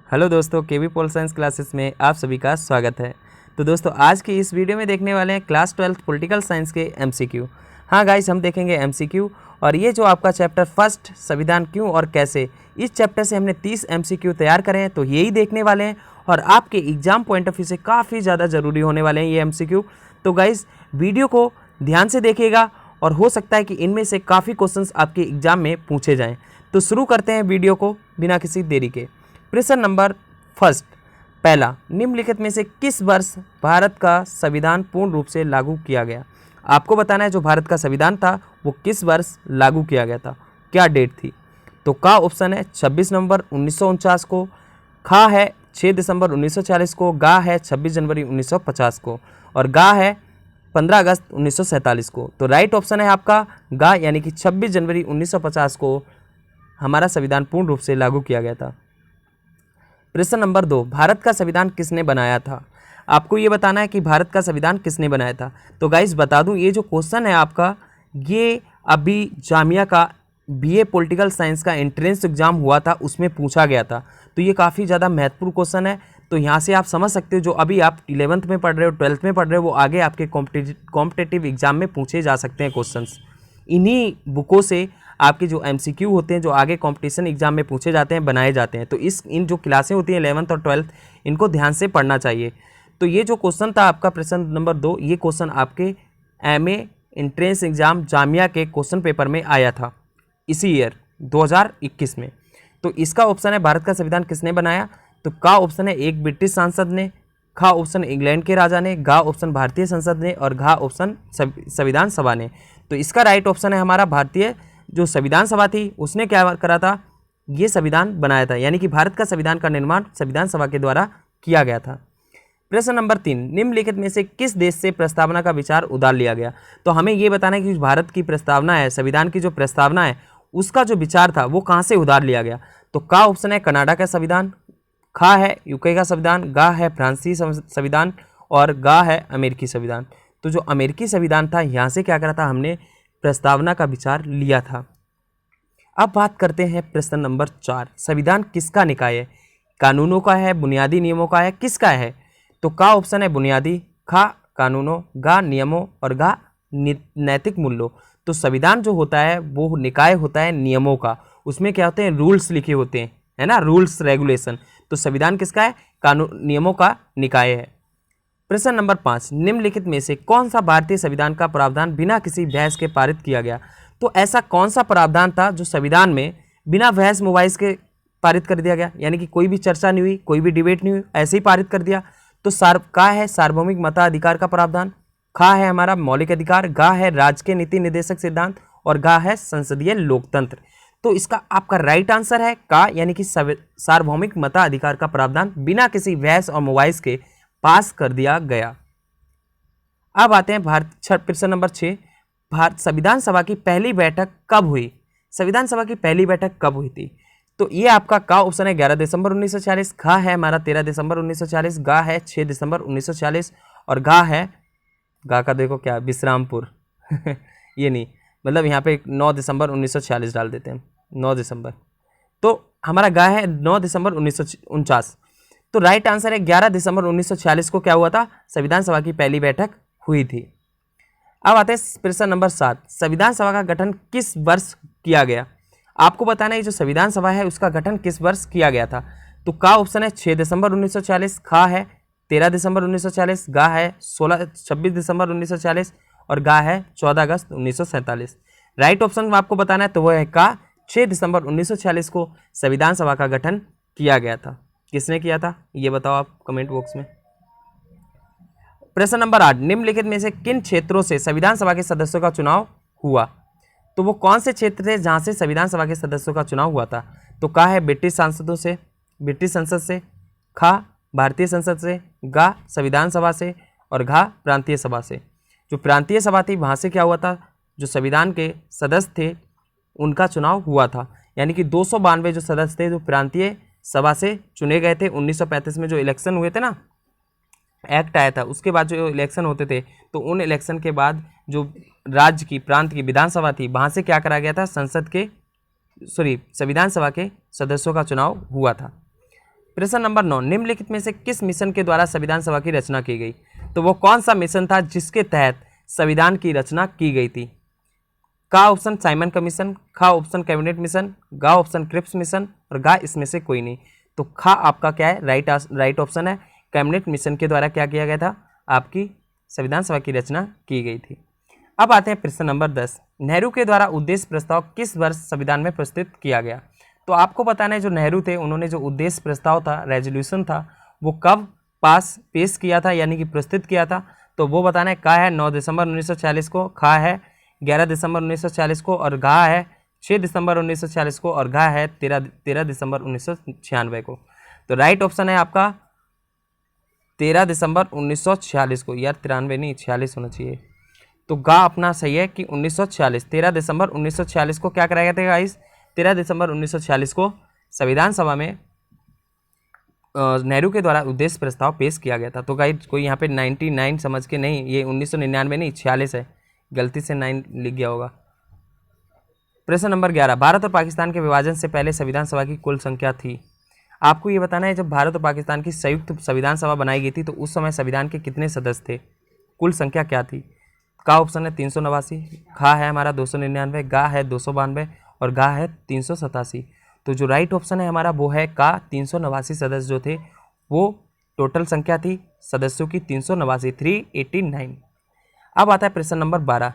Hello दोस्तों, केवी pol science classes में आप सभी का स्वागत है। तो दोस्तों, आज की इस वीडियो में देखने वाले हैं क्लास 12 पॉलिटिकल साइंस के एमसीक्यू। हाँ गाइस, हम देखेंगे एमसीक्यू। और ये जो आपका चैप्टर फर्स्ट संविधान क्यों और कैसे, इस चैप्टर से हमने 30 एमसीक्यू तैयार करे हैं, तो यही देखने वाले हैं और आपके एग्जाम पॉइंट ऑफ व्यू से काफ़ी ज़्यादा ज़रूरी होने वाले हैं ये एमसीक्यू। तो गाइस, वीडियो को ध्यान से देखिएगा और हो सकता है कि इनमें से काफ़ी क्वेश्चंस आपके एग्जाम में पूछे जाएँ। तो शुरू करते हैं वीडियो को बिना किसी देरी के। प्रश्न नंबर फर्स्ट, पहला, निम्नलिखित में से किस वर्ष भारत का संविधान पूर्ण रूप से लागू किया गया? आपको बताना है जो भारत का संविधान था वो किस वर्ष लागू किया गया था, क्या डेट थी। तो का ऑप्शन है 26 नवंबर 1949 को, खा है 6 दिसंबर 1940 को, गा है 26 जनवरी 1950 को और गा है 15 अगस्त 1947 को। तो राइट ऑप्शन है आपका गा, यानी कि 26 जनवरी 1950 को हमारा संविधान पूर्ण रूप से लागू किया गया था। प्रश्न नंबर 2, भारत का संविधान किसने बनाया था? आपको ये बताना है कि भारत का संविधान किसने बनाया था। तो गाइस बता दूं, ये जो क्वेश्चन है आपका, ये अभी जामिया का बीए पॉलिटिकल साइंस का एंट्रेंस एग्जाम हुआ था, उसमें पूछा गया था। तो ये काफ़ी ज़्यादा महत्वपूर्ण क्वेश्चन है। तो यहाँ से आप समझ सकते हो जो अभी आप 11th में पढ़ रहे हो, 12th में पढ़ रहे हो, वो आगे आपके कॉम्पिटिटिव एग्जाम में पूछे जा सकते हैं क्वेश्चंस। इन्हीं बुकों से आपके जो एमसीक्यू होते हैं, जो आगे कंपटीशन एग्जाम में पूछे जाते हैं, बनाए जाते हैं। तो इन जो क्लासें होती हैं 11th और 12th, इनको ध्यान से पढ़ना चाहिए। तो ये जो क्वेश्चन था आपका प्रश्न नंबर 2, ये क्वेश्चन आपके एमए एंट्रेंस एग्जाम जामिया के क्वेश्चन पेपर में आया था इसी ईयर 2021 में। तो इसका ऑप्शन है भारत का संविधान किसने बनाया। तो का ऑप्शन है एक ब्रिटिश सांसद ने, खा ऑप्शन इंग्लैंड के राजा ने, गा ऑप्शन भारतीय संसद ने और घा ऑप्शन संविधान सभा ने। तो इसका राइट ऑप्शन है हमारा भारतीय जो संविधान सभा थी उसने क्या करा था, ये संविधान बनाया था, यानी कि भारत का संविधान का निर्माण संविधान सभा के द्वारा किया गया था। प्रश्न नंबर 3, निम्नलिखित में से किस देश से प्रस्तावना का विचार उधार लिया गया? तो हमें ये बताना है कि भारत की प्रस्तावना है, संविधान की जो प्रस्तावना है, उसका जो विचार था वो कहाँ से उधार लिया गया। तो का ऑप्शन है कनाडा का संविधान, खा है यूके का संविधान, गा है फ्रांसीसी संविधान और गा है अमेरिकी संविधान। तो जो अमेरिकी संविधान था, यहाँ से क्या करा था, हमने प्रस्तावना का विचार लिया था। अब बात करते हैं प्रश्न नंबर 4, संविधान किसका निकाय है? कानूनों का है, बुनियादी नियमों का है, किसका है? तो का ऑप्शन है बुनियादी, खा कानूनों, गा नियमों और गा नैतिक मूल्यों। तो संविधान जो होता है वो निकाय होता है नियमों का, उसमें क्या होते हैं, रूल्स लिखे होते हैं, है ना, रूल्स रेगुलेशन। तो संविधान किसका है, कानून नियमों का निकाय है। प्रश्न नंबर 5, निम्नलिखित में से कौन सा भारतीय संविधान का प्रावधान बिना किसी बहस के पारित किया गया? तो ऐसा कौन सा प्रावधान था जो संविधान में बिना बहस मुबाहिस के पारित कर दिया गया, यानी कि कोई भी चर्चा नहीं हुई, कोई भी डिबेट नहीं हुई, ऐसे ही पारित कर दिया? तो का है सार्वभौमिक मताधिकार का प्रावधान, खा है हमारा मौलिक अधिकार, गा है राजकीय नीति निर्देशक सिद्धांत और गा है संसदीय लोकतंत्र। तो इसका आपका राइट आंसर है का, यानी कि सार्वभौमिक मताधिकार का प्रावधान बिना किसी बहस और मुबाहिस के पास कर दिया गया। अब आते हैं प्रश्न नंबर 6, भारत संविधान सभा की पहली बैठक कब हुई? संविधान सभा की पहली बैठक कब हुई थी? तो ये आपका का ऑप्शन है 11 दिसंबर 1940, खा है हमारा 13 दिसंबर 1940, गा है 6 दिसंबर 1940 और गा का देखो क्या विश्रामपुर ये नहीं, मतलब यहाँ पे 9 दिसंबर 1946 डाल देते हैं, 9 दिसंबर। तो हमारा गा है 9 दिसंबर 1949। तो राइट आंसर है 11 दिसंबर 1946 को क्या हुआ था, संविधान सभा की पहली बैठक हुई थी। अब आते हैं प्रश्न नंबर 7, संविधान सभा का गठन किस वर्ष किया गया? आपको बताना है जो संविधान सभा है उसका गठन किस वर्ष किया गया था। तो का ऑप्शन है 6 दिसंबर 1940, खा है 13 दिसंबर 1940, गा है 26 दिसंबर 1940 और गा है 14 अगस्त 1947। राइट ऑप्शन आपको बताना है, तो वह है का 6 दिसंबर 1946 को संविधान सभा का गठन किया गया था। किसने किया था ये बताओ आप कमेंट बॉक्स में। प्रश्न नंबर 8, निम्नलिखित में से किन क्षेत्रों से संविधान सभा के सदस्यों का चुनाव हुआ? तो वो कौन से क्षेत्र थे जहां से संविधान सभा के सदस्यों का चुनाव हुआ था? तो का है ब्रिटिश सांसदों से, ब्रिटिश संसद से, खा भारतीय संसद से, गा संविधान सभा से और घा प्रांतीय सभा से। जो प्रांतीय सभा थी वहां से क्या हुआ था, जो संविधान के सदस्य थे उनका चुनाव हुआ था, यानी कि 292 जो सदस्य थे जो प्रांतीय सभा से चुने गए थे। 1935 में जो इलेक्शन हुए थे ना, एक्ट आया था, उसके बाद जो इलेक्शन होते थे, तो उन इलेक्शन के बाद जो राज्य की प्रांत की विधानसभा थी वहाँ से क्या करा गया था, संविधान सभा के सदस्यों का चुनाव हुआ था। प्रश्न नंबर 9, निम्नलिखित में से किस मिशन के द्वारा संविधान सभा की रचना की गई? तो वो कौन सा मिशन था जिसके तहत संविधान की रचना की गई थी? का ऑप्शन साइमन कमीशन, खा ऑप्शन कैबिनेट मिशन, गा ऑप्शन क्रिप्स मिशन और गा इसमें से कोई नहीं। तो खा आपका क्या है? राइट ऑप्शन है। कैबिनेट मिशन के द्वारा क्या किया गया था? आपकी संविधान सभा की रचना की गई थी। अब आते हैं प्रश्न नंबर 10, नेहरू के द्वारा उद्देश्य प्रस्ताव किस वर्ष संविधान में प्रस्तुत किया गया? तो आपको बताना है जो नेहरू थे उन्होंने जो उद्देश्य प्रस्ताव था, रेजोल्यूशन था, वो कब पेश किया था यानी कि प्रस्तुत किया था? तो वो बताना है। का है 9 दिसंबर 1946 को, खा है 11 दिसंबर 1946 को और गा है 6 दिसंबर 1946 को और गा है 13 दिसंबर 1996 को। तो राइट ऑप्शन है आपका 13 दिसंबर 1946 को। यार 93 नहीं 46 होना चाहिए। तो गा अपना सही है कि 1946, 13 दिसंबर 1946 को क्या कराया गया था गाइस? 13 दिसंबर 1946 को संविधान सभा में नेहरू के द्वारा उद्देश्य प्रस्ताव पेश किया गया था। तो गाइस कोई यहाँ पे 99 समझ के नहीं, ये 1999 नहीं 46 है, गलती से 9 लिख गया होगा। प्रश्न नंबर 11, भारत और पाकिस्तान के विभाजन से पहले संविधान सभा की कुल संख्या थी? आपको ये बताना है जब भारत और पाकिस्तान की संयुक्त संविधान सभा बनाई गई थी तो उस समय संविधान के कितने सदस्य थे, कुल संख्या क्या थी? का ऑप्शन है 389, खा है हमारा 299, गा है 292 और गा है 387। तो जो राइट ऑप्शन है हमारा वो है का 389 सदस्य जो थे, वो टोटल संख्या थी सदस्यों की 389, 389। अब आता है प्रश्न नंबर 12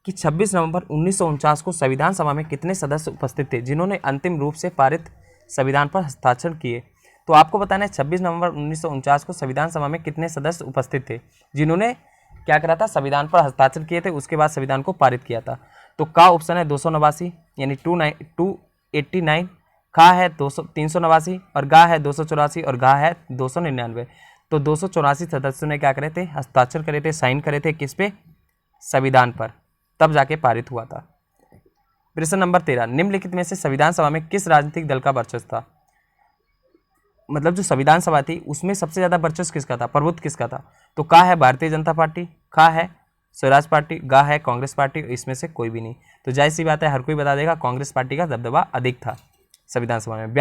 कि 26 नवंबर 1949 को संविधान सभा में कितने सदस्य उपस्थित थे जिन्होंने अंतिम रूप से पारित संविधान पर हस्ताक्षर किए? तो आपको बताना है 26 नवंबर 1949 को संविधान सभा में कितने सदस्य उपस्थित थे जिन्होंने क्या करा था? संविधान पर हस्ताक्षर किए थे, उसके बाद संविधान को पारित किया था। तो का ऑप्शन है 289 यानी 289, खा है 389 और गा है 284 और गा है 299। तो 284 सदस्यों ने क्या करे थे? हस्ताक्षर करे थे, साइन करे थे किस पे? संविधान पर, तब जाके पारित हुआ था। प्रश्न नंबर 13, निम्नलिखित में से संविधान सभा में किस राजनीतिक दल का वर्चस्व था? मतलब जो संविधान सभा थी उसमें सबसे ज्यादा वर्चस्व किसका था, प्रभुत्व किसका था? तो का है भारतीय जनता पार्टी, खा है स्वराज पार्टी, गा है कांग्रेस पार्टी, इसमें से कोई भी नहीं। तो जाहिर सी बात है हर कोई बता देगा कांग्रेस पार्टी का दबदबा अधिक था संविधान सभा में।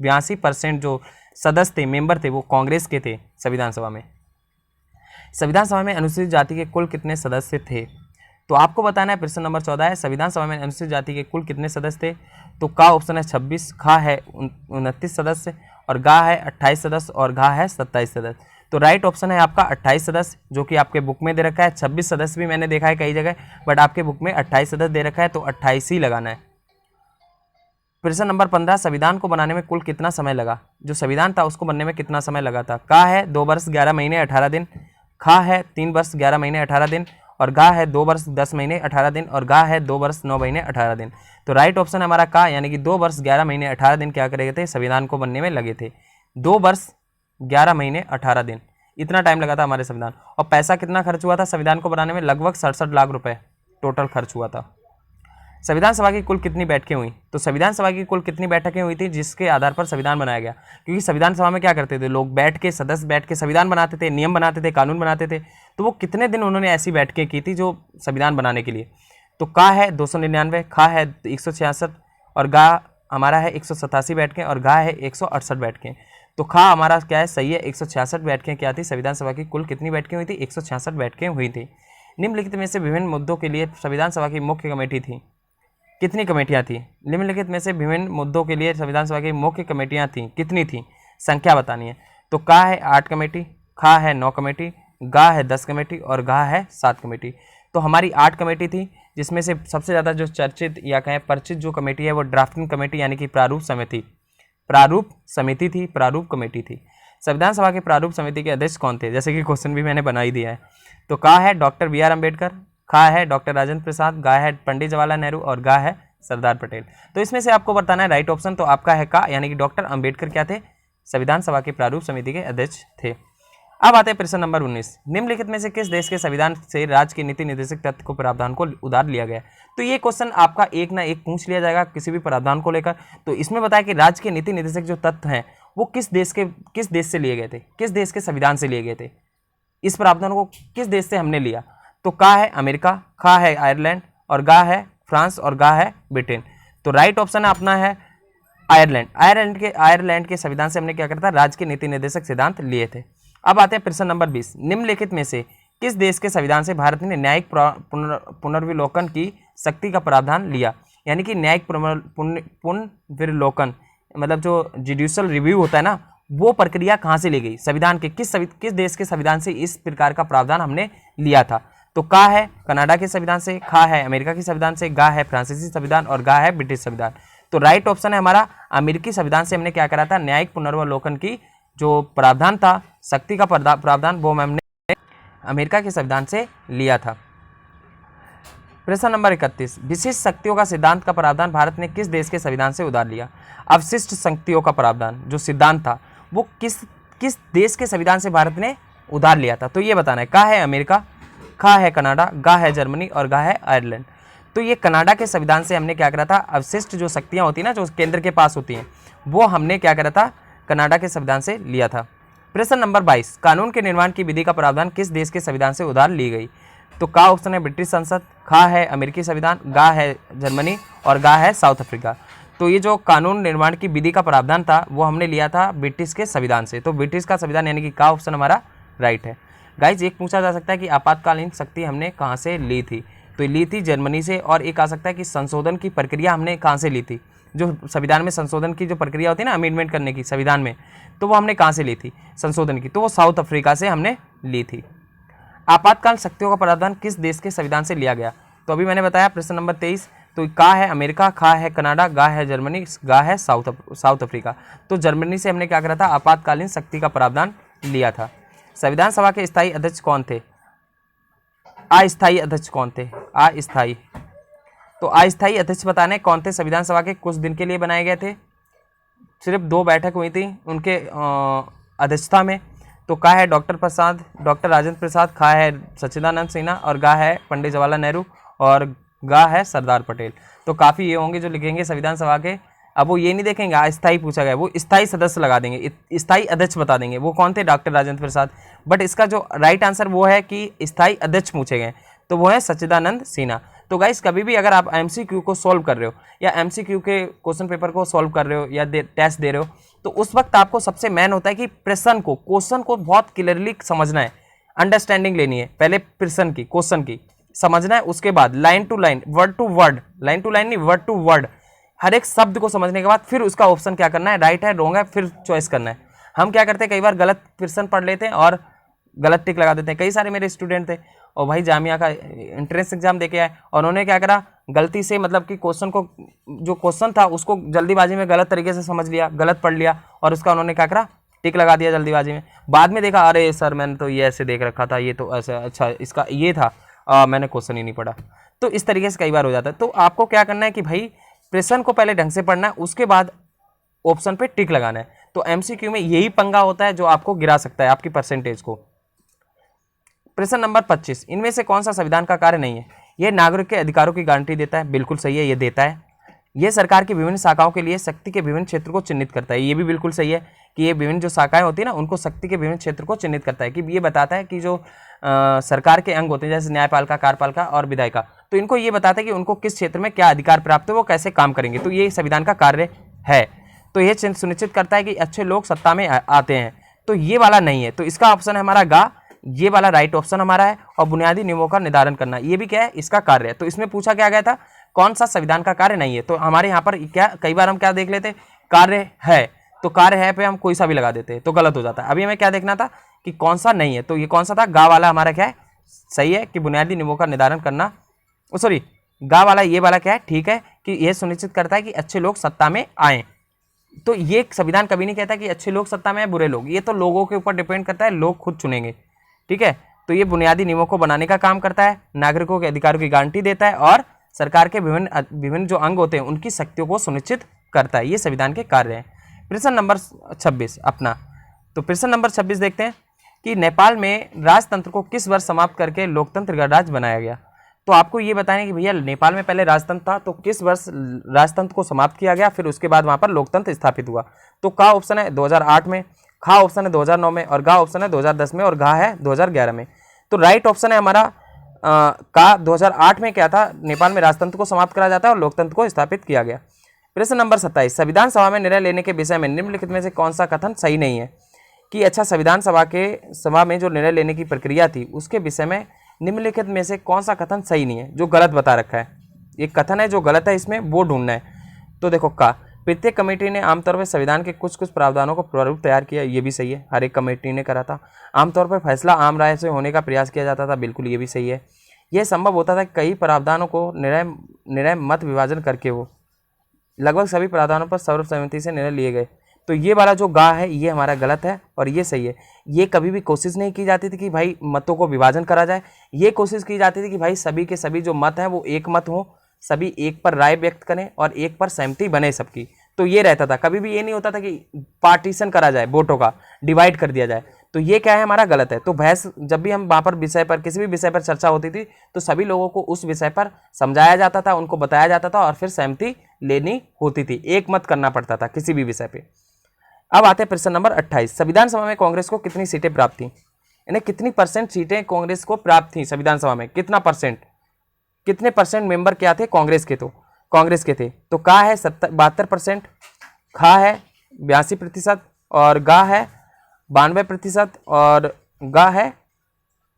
82% जो सदस्य थे, मेंबर थे, वो कांग्रेस के थे संविधान सभा में। संविधान सभा में अनुसूचित जाति के कुल कितने सदस्य थे? तो आपको बताना है। प्रश्न नंबर 14 है संविधान सभा में अनुसूचित जाति के कुल कितने सदस्य थे? तो का ऑप्शन है 26, खा है 29 सदस्य और गा है 28 सदस्य और घा है 27 सदस्य। तो राइट ऑप्शन है आपका 28 सदस्य, जो कि आपके बुक में दे रखा है। 26 सदस्य भी मैंने देखा है कई जगह, बट आपके बुक में 28 सदस्य दे रखा है, तो 28 ही लगाना है। प्रश्न नंबर 15, संविधान को बनाने में कुल कितना समय लगा? जो संविधान था उसको बनने में कितना समय लगा था? का है 2 वर्ष 11 महीने 18 दिन, खा है 3 वर्ष 11 महीने 18 दिन और गा है 2 वर्ष 10 महीने 18 दिन और गा है 2 वर्ष 9 महीने 18 दिन। तो राइट ऑप्शन हमारा का, यानी कि 2 वर्ष 11 महीने 18 दिन क्या करे थे? संविधान को बनने में लगे थे। 2 वर्ष 11 महीने 18 दिन, इतना टाइम लगा था हमारे संविधान। और पैसा कितना खर्च हुआ था संविधान को बनाने में? लगभग 67 लाख रुपए टोटल खर्च हुआ था। संविधान सभा की कुल कितनी बैठकें हुई? तो संविधान सभा की कुल कितनी बैठकें हुई थी जिसके आधार पर संविधान बनाया गया? क्योंकि संविधान सभा में क्या करते थे लोग? बैठ के, सदस्य बैठ के संविधान बनाते थे, नियम बनाते थे, कानून बनाते थे। तो वो कितने दिन उन्होंने ऐसी बैठकें की थी जो संविधान बनाने के लिए? तो का है 299, खा है 166 और गा हमारा है 187 बैठकें और गा है 168 बैठकें। तो खा हमारा क्या है? सही है, 166 बैठकें क्या थी? संविधान सभा की कुल कितनी बैठकें हुई थी? 166 बैठकें हुई थी। निम्नलिखित में से विभिन्न मुद्दों के लिए संविधान सभा की मुख्य कमेटी थी, कितनी कमेटियां थी? निम्नलिखित में से विभिन्न मुद्दों के लिए संविधान सभा की मुख्य कमेटियां थी, कितनी थी? संख्या बतानी है। तो का है 8 कमेटी, खा है 9 कमेटी, गा है 10 कमेटी और गा है 7 कमेटी। तो हमारी 8 कमेटी थी, जिसमें से सबसे ज़्यादा जो चर्चित या कहें परिचित जो कमेटी है वो ड्राफ्टिंग कमेटी यानी कि प्रारूप समिति थी, प्रारूप कमेटी थी। संविधान सभा के प्रारूप समिति के अध्यक्ष कौन थे? जैसे कि क्वेश्चन भी मैंने बना ही दिया है। तो का है डॉक्टर बी आर अम्बेडकर, खा है डॉक्टर राजेंद्र प्रसाद, गा है पंडित जवाहरलाल नेहरू और गा है सरदार पटेल। तो इसमें से आपको बताना है राइट ऑप्शन। तो आपका है का, यानी कि डॉक्टर अंबेडकर क्या थे? संविधान सभा के प्रारूप समिति के अध्यक्ष थे। अब आते हैं प्रश्न नंबर 19, निम्नलिखित में से किस देश के संविधान से राज्य के नीति निर्देशक तत्व को प्रावधान को उधार लिया गया? तो ये क्वेश्चन आपका एक ना एक पूछ लिया जाएगा किसी भी प्रावधान को लेकर। तो इसमें बताया कि राज्य के नीति निर्देशक जो तत्व हैं वो किस देश से लिए गए थे, किस देश के संविधान से लिए गए थे, इस प्रावधान को किस देश से हमने लिया? तो का है अमेरिका, खा है आयरलैंड और गा है फ्रांस और गा है ब्रिटेन। तो राइट ऑप्शन अपना है आयरलैंड के संविधान से हमने क्या करता, राज्य के नीति निर्देशक सिद्धांत लिए थे। अब आते हैं प्रश्न नंबर 20। निम्नलिखित में से किस देश के संविधान से भारत ने न्यायिक पुनर्विलोकन की शक्ति का प्रावधान लिया? यानी कि न्यायिक पुनर्विलोकन मतलब जो जुडिशियल रिव्यू होता है ना, वो प्रक्रिया कहाँ से ली गई? संविधान के किस देश के संविधान से इस प्रकार का प्रावधान हमने लिया था? तो का है कनाडा के संविधान से, खा है अमेरिका के संविधान से, गा है फ्रांसीसी संविधान और गा है ब्रिटिश संविधान। तो राइट ऑप्शन है हमारा अमेरिकी संविधान से हमने क्या करा था, न्यायिक पुनर्विलोकन की जो प्रावधान था, शक्ति का प्रावधान, वो हमने अमेरिका के संविधान से लिया था। प्रश्न नंबर 31। विशिष्ट शक्तियों का सिद्धांत का प्रावधान भारत ने किस देश के संविधान से उधार लिया? अवशिष्ट शक्तियों का प्रावधान जो सिद्धांत था वो किस देश के संविधान से भारत ने उधार लिया था? तो ये बताना है। का है अमेरिका, खा है कनाडा, गा है जर्मनी और गा है आयरलैंड। तो ये कनाडा के संविधान से हमने क्या करा था, अवशिष्ट जो शक्तियाँ होती हैं ना, जो केंद्र के पास होती हैं, वो हमने क्या करा था, कनाडा के संविधान से लिया था। प्रश्न नंबर 22। कानून के निर्माण की विधि का प्रावधान किस देश के संविधान से उधार ली गई? तो का ऑप्शन है ब्रिटिश संसद, खा है अमेरिकी संविधान, गा है जर्मनी और गा है साउथ अफ्रीका। तो ये जो कानून निर्माण की विधि का प्रावधान था वो हमने लिया था ब्रिटिश के संविधान से। तो ब्रिटिश का संविधान यानी कि का ऑप्शन हमारा राइट है। गाइज एक पूछा जा सकता है कि आपातकालीन शक्ति हमने कहाँ से ली थी? तो ली थी जर्मनी से। और एक आ सकता है कि संशोधन की प्रक्रिया हमने कहाँ से ली थी? जो संविधान में संशोधन की जो प्रक्रिया होती है ना, अमेंडमेंट करने की संविधान में, तो वो हमने कहाँ से ली थी संशोधन की? तो वो साउथ अफ्रीका से हमने ली थी। आपातकाल शक्तियों का प्रावधान किस देश के संविधान से लिया गया? तो अभी मैंने बताया प्रश्न नंबर 23। तो का है अमेरिका, खा है कनाडा, गा है जर्मनी, गा है साउथ अफ्रीका। तो जर्मनी से हमने क्या करा था, आपातकालीन शक्ति का प्रावधान लिया था। संविधान सभा के स्थायी अध्यक्ष कौन थे? अस्थायी अध्यक्ष कौन थे? अस्थायी। तो अस्थायी अध्यक्ष बताने कौन थे? संविधान सभा के कुछ दिन के लिए बनाए गए थे, सिर्फ 2 बैठक हुई थी उनके अध्यक्षता में। तो का है डॉक्टर राजेंद्र प्रसाद, खा है सच्चिदानंद सिन्हा और गा है पंडित जवाहरलाल नेहरू और गा है सरदार पटेल। तो काफ़ी ये होंगे जो लिखेंगे संविधान सभा के। अब वो ये नहीं देखेंगे अस्थायी पूछा गया, वो स्थायी सदस्य लगा देंगे, स्थायी अध्यक्ष बता देंगे। वो कौन थे? डॉक्टर राजेंद्र प्रसाद। बट इसका जो राइट आंसर वो है कि स्थायी अध्यक्ष पूछे गए, तो वो है सच्चिदानंद सिन्हा। तो गाइस कभी भी अगर आप एमसीक्यू को सॉल्व कर रहे हो या एमसीक्यू के क्वेश्चन पेपर को सॉल्व कर रहे हो या टेस्ट दे रहे हो, तो उस वक्त आपको सबसे मेन होता है कि प्रश्न को, क्वेश्चन को बहुत क्लियरली समझना है, अंडरस्टैंडिंग लेनी है। पहले प्रश्न की, क्वेश्चन की समझना है, उसके बाद line to line, word to word, line to line नहीं, वर्ड टू वर्ड, हर एक शब्द को समझने के बाद फिर उसका ऑप्शन क्या करना है, राइट है रॉन्ग है, फिर चॉइस करना है। हम क्या करते हैं, कई बार गलत प्रश्न पढ़ लेते हैं और गलत टिक लगा देते हैं। कई सारे मेरे स्टूडेंट थे और भाई जामिया का एंट्रेंस एग्जाम देके आए और उन्होंने क्या करा, गलती से मतलब कि क्वेश्चन को, जो क्वेश्चन था उसको जल्दीबाजी में गलत तरीके से समझ लिया, गलत पढ़ लिया और उसका उन्होंने क्या करा, टिक लगा दिया जल्दीबाजी में। बाद में देखा, अरे सर मैंने तो ये ऐसे देख रखा था, ये तो ऐसा, अच्छा इसका ये था, मैंने क्वेश्चन ही नहीं पढ़ा। तो इस तरीके से कई बार हो जाता है। तो आपको क्या करना है कि भाई प्रश्न को पहले ढंग से पढ़ना है, उसके बाद ऑप्शन पे टिक लगाना है। तो एमसीक्यू में यही पंगा होता है जो आपको गिरा सकता है आपकी परसेंटेज को। प्रश्न नंबर 25। इनमें से कौन सा संविधान का कार्य नहीं है? यह नागरिक के अधिकारों की गारंटी देता है, बिल्कुल सही है, ये देता है। यह सरकार की विभिन्न शाखाओं के लिए शक्ति के विभिन्न क्षेत्र को चिन्हित करता है, ये भी बिल्कुल सही है कि ये विभिन्न जो शाखाएं होती है ना, उनको शक्ति के विभिन्न क्षेत्र को चिन्हित करता है। कि ये बताता है कि जो सरकार के अंग होते हैं जैसे न्यायपालिका, कार्यपालिका और विधायिका, तो इनको ये बताता है कि उनको किस क्षेत्र में क्या अधिकार प्राप्त है, वो कैसे काम करेंगे। तो ये संविधान का कार्य है। तो ये सुनिश्चित करता है कि अच्छे लोग सत्ता में आते हैं। तो ये वाला नहीं है, तो इसका ऑप्शन है हमारा गा, ये वाला राइट ऑप्शन हमारा है। और बुनियादी नियमों का निर्धारण करना, ये भी क्या है, इसका कार्य है। तो इसमें पूछा क्या गया था, कौन सा संविधान का कार्य नहीं है? तो हमारे यहाँ पर क्या, कई बार हम क्या देख लेते, कार्य है, तो कार्य है पे हम कोई सा भी लगा देते हैं तो गलत हो जाता है। अभी हमें क्या देखना था कि कौन सा नहीं है, तो ये कौन सा था, गा वाला हमारा क्या है, सही है कि बुनियादी नियमों का निर्धारण करना, सॉरी गा वाला, ये वाला क्या है, ठीक है कि यह सुनिश्चित करता है कि अच्छे लोग सत्ता में आए। तो ये संविधान कभी नहीं कहता कि अच्छे लोग सत्ता में आए, बुरे लोग, ये तो लोगों के ऊपर डिपेंड करता है, लोग खुद चुनेंगे, ठीक है। तो ये बुनियादी नियमों को बनाने का काम करता है, नागरिकों के अधिकारों की गारंटी देता है और सरकार के विभिन्न जो अंग होते हैं उनकी शक्तियों को सुनिश्चित करता है। ये संविधान के कार्य हैं। प्रश्न नंबर 26 अपना, तो प्रश्न नंबर 26 देखते हैं कि नेपाल में राजतंत्र को किस वर्ष समाप्त करके लोकतंत्र गणराज्य बनाया गया? तो आपको ये बताना है कि भैया नेपाल में पहले राजतंत्र था, तो किस वर्ष राजतंत्र को समाप्त किया गया, फिर उसके बाद वहां पर लोकतंत्र स्थापित हुआ। तो का ऑप्शन है 2008 में, खा ऑप्शन है 2009 में और गा ऑप्शन है 2010 में और घा है 2011 में। तो राइट ऑप्शन है हमारा का 2008 में क्या था, नेपाल में राजतंत्र को समाप्त करा जाता है और लोकतंत्र को स्थापित किया गया। प्रश्न नंबर 27, संविधान सभा में निर्णय लेने के विषय में निम्नलिखित में से कौन सा कथन सही नहीं है? कि अच्छा, संविधान सभा में जो निर्णय लेने की प्रक्रिया थी उसके विषय में निम्नलिखित में से कौन सा कथन सही नहीं है, जो गलत बता रखा है। एक कथन है जो गलत है, इसमें वो ढूंढना है। तो देखो का, प्रत्येक कमेटी ने आमतौर पर संविधान के कुछ कुछ प्रावधानों को प्रारूप तैयार किया, ये भी सही है, हर एक कमेटी ने करा था। आमतौर पर फैसला आम राय से होने का प्रयास किया जाता था, बिल्कुल ये भी सही है। यह संभव होता था कई प्रावधानों को निर्णय मत विभाजन करके हो, लगभग सभी प्रावधानों पर सर्वसम्मति से निर्णय लिए गए। तो ये वाला जो गा है ये हमारा गलत है और ये सही है। ये कभी भी कोशिश नहीं की जाती थी कि भाई मतों को विभाजन करा जाए, ये कोशिश की जाती थी कि भाई सभी के सभी जो मत हैं वो एक मत हो, सभी एक पर राय व्यक्त करें और एक पर सहमति बने सबकी। तो ये रहता था, कभी भी ये नहीं होता था कि पार्टीशन करा जाए, वोटों का डिवाइड कर दिया जाए। तो ये क्या है, हमारा गलत है। तो बहस जब भी हम वहाँ पर विषय पर किसी भी विषय पर चर्चा होती थी तो सभी लोगों को उस विषय पर समझाया जाता था, उनको बताया जाता था और फिर सहमति लेनी होती थी, एक मत करना पड़ता था किसी भी विषय पे। अब आते हैं प्रश्न नंबर 28, संविधान सभा में कांग्रेस को कितनी सीटें प्राप्त थी? यानी कितनी % सीटें कांग्रेस को प्राप्त थी संविधान सभा में, कितना %, कितने % मेंबर क्या थे कांग्रेस के? तो कांग्रेस के थे तो का है 72%, खा है 82% और गा है 92% और गा है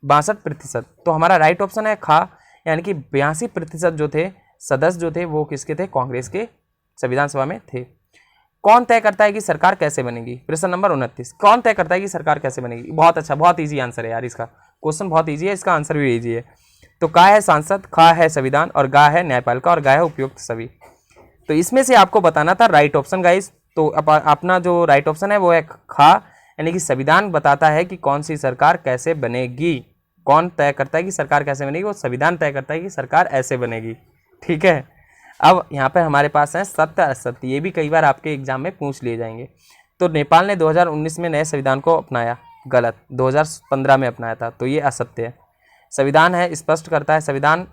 62%। तो हमारा राइट ऑप्शन है खा, यानी कि 82% जो थे सदस्य जो थे वो किसके थे? कांग्रेस के संविधान सभा में थे। कौन तय करता है कि सरकार कैसे बनेगी? प्रश्न नंबर 29, कौन तय करता है कि सरकार कैसे बनेगी? बहुत अच्छा, बहुत इजी आंसर है यार, इसका क्वेश्चन बहुत इजी है, इसका आंसर भी इजी है। तो का है सांसद, खा है संविधान और गा है न्यायपालिका और गा है उपयुक्त सभी। तो इसमें से आपको बताना था राइट ऑप्शन गाइस। तो अपना जो राइट ऑप्शन है वो है खा, यानी कि संविधान बताता है कि कौन सी सरकार कैसे बनेगी। कौन तय करता है कि सरकार कैसे बनेगी? वो संविधान तय करता है कि सरकार ऐसे बनेगी। ठीक है, अब यहाँ पर हमारे पास है सत्य असत्य, ये भी कई बार आपके एग्जाम में पूछ लिए जाएंगे। तो नेपाल ने 2019 में नए संविधान को अपनाया, गलत, 2015 में अपनाया था, तो ये असत्य है। संविधान है स्पष्ट करता है, संविधान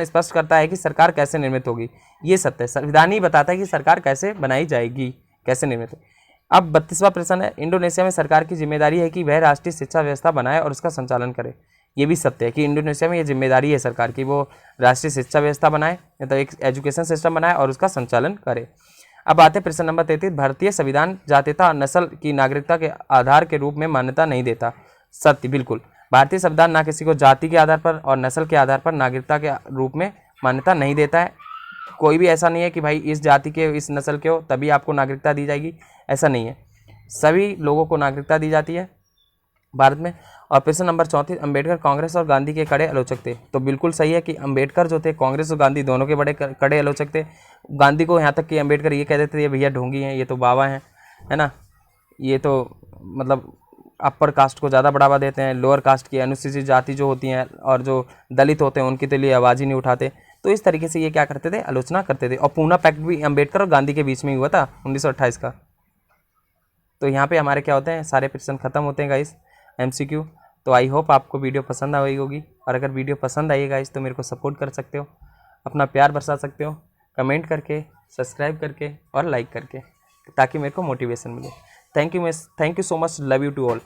स्पष्ट करता है कि सरकार कैसे निर्मित होगी, ये सत्य है। संविधान ही बताता है कि सरकार कैसे बनाई जाएगी, कैसे निर्मित होगी। अब 32वां प्रश्न है, इंडोनेशिया में सरकार की जिम्मेदारी है कि वह राष्ट्रीय शिक्षा व्यवस्था बनाए और उसका संचालन करे, ये भी सत्य है कि इंडोनेशिया में ये जिम्मेदारी है सरकार की, वो राष्ट्रीय शिक्षा व्यवस्था बनाए, मतलब एक एजुकेशन सिस्टम बनाए और उसका संचालन करे। अब आते प्रश्न नंबर 33, भारतीय संविधान जातीयता और नस्ल की नागरिकता के आधार के रूप में मान्यता नहीं देता, सत्य, बिल्कुल। भारतीय संविधान ना किसी को जाति के आधार पर और नस्ल के आधार पर नागरिकता के रूप में मान्यता नहीं देता है। कोई भी ऐसा नहीं है कि भाई इस जाति के इस नस्ल के हो तभी आपको नागरिकता दी जाएगी, ऐसा नहीं है। सभी लोगों को नागरिकता दी जाती है भारत में। और प्रश्न नंबर 34, अंबेडकर कांग्रेस और गांधी के कड़े आलोचक थे, तो बिल्कुल सही है कि अंबेडकर जो थे कांग्रेस और गांधी दोनों के बड़े कड़े आलोचक थे। गांधी को यहाँ तक कि अंबेडकर ये कह देते थे ये भैया ढोंगी हैं, ये तो बाबा हैं, है ना, ये तो मतलब अपर कास्ट को ज़्यादा बढ़ावा देते हैं, लोअर कास्ट की अनुसूचित जाति जो होती हैं और जो दलित होते हैं उनके तो लिए आवाज़ ही नहीं उठाते। तो इस तरीके से ये क्या करते थे, आलोचना करते थे। और पूना पैक्ट भी अंबेडकर और गांधी के बीच में ही हुआ था 1928 का। तो यहाँ पे हमारे क्या होते हैं, सारे प्रश्न खत्म होते हैं गाइस, MCQ। तो आई होप आपको वीडियो पसंद आई होगी, और अगर वीडियो पसंद आई गाइस तो मेरे को सपोर्ट कर सकते हो, अपना प्यार बरसा सकते हो कमेंट करके, सब्सक्राइब करके और लाइक करके, ताकि मेरे को मोटिवेशन मिले। Thank you so much, love you to all.